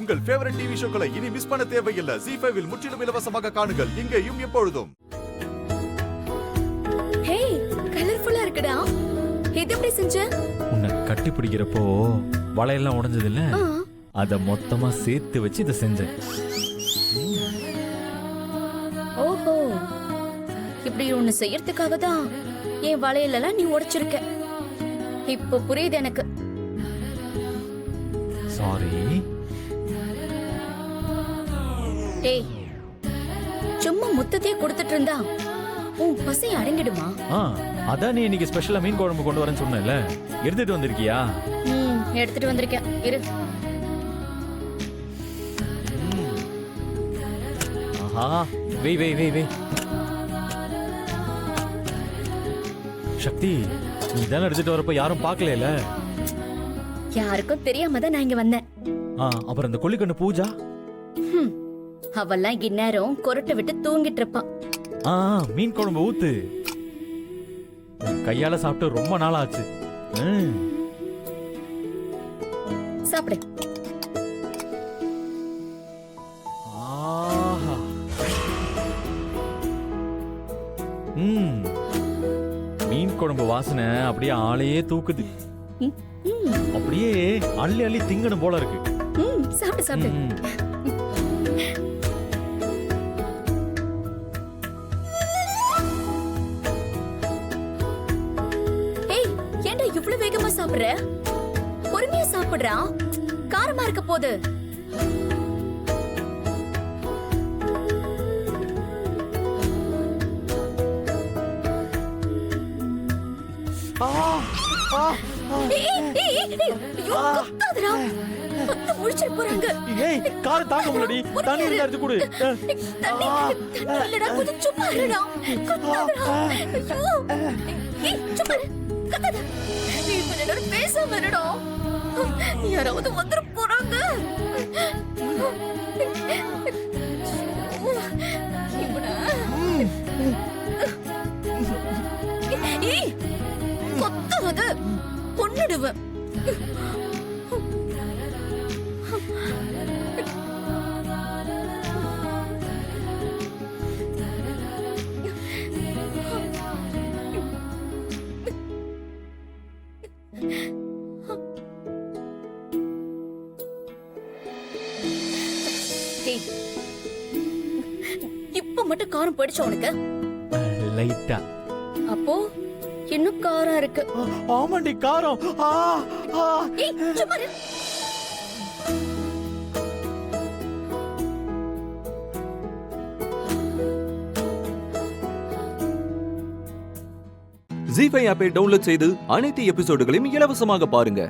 உங்கள் favourite TV ஷோக்களை இனி miss பண்ண தேவையில்லை. ZEE5 இல் முற்றிலும் இலவசமாக காணுங்கள். இங்கேயும் எப்பொழுதும். ஹே, கலர்ஃபுல்லா இருக்குடா. இது எப்படி செஞ்ச? உன்னை கட்டி பிடிக்கிறப்போ வளையெல்லாம் உடைஞ்சது இல்ல, அத மொத்தமா சேர்த்து வச்சு இதை செஞ்சேன். ஓஹோ, இப்படி ஒண்ணு செய்யறதுக்காக தான் என் வளையலெல்லாம் நீ உடைச்சிருக்க. இப்போ புரியுது எனக்கு. சாரி. டேய், சும்மா முத்தத்தையே கொடுத்துட்டு இருந்தா உன் பசி அடங்கிடுமா? அதான் நீ இன்னைக்கு ஸ்பெஷலா மீன் குழம்பு கொண்டு வரேன்னு சொன்னேன்ல, எடுத்துட்டு வந்திருக்கியா? எடுத்துட்டு வந்திருக்கேன். இரு. ஆஹா, வெய் வெய் வெய் வெய். சக்தி, நீ தானே எடுத்துட்டு வரப்ப யாரும் பார்க்கல. யாருக்கும் தெரியாம தான் நான் இங்க வந்தேன். அப்புறம் அந்த கொல்லிக்கண்ணு பூஜா, அவெல்லாம் இந்நேரம் கொரட்டை விட்டு தூங்கிட்டு இருப்பான். மீன் குழம்பு ஊத்து. கையால சாப்பிட்டு ரொம்ப நாள் ஆச்சு. சாப்பிடு. மீன் குழம்பு வாசனை அப்படியே ஆளையே தூக்குது. அப்படியே அள்ளி அள்ளி திங்கணும் போல இருக்கு. சாப்பிடு சாப்பிடு. இவ்வளவு வேகமா சாப்பிடுற? பொறுமையா சாப்பிடுறா, காரமா இருக்க போது. காரம் தாங்க முடியலடி, தண்ணி இருந்தா எடுத்து கொடு. பேசாம இருடா, யாராவது வந்துட போறாங்க. கொத்தாது, கொன்னுடுவேன். இப்ப மட்டும் காரம் போயிடுச்சு உனக்கு? லைட்டா. அப்போ இன்னும் காரம் இருக்கு. ஆமாண்டி, காரம். ZEE5 ஆப்பை டவுன்லோட் செய்து அனைத்து எபிசோடுகளையும் இலவசமாக பாருங்க.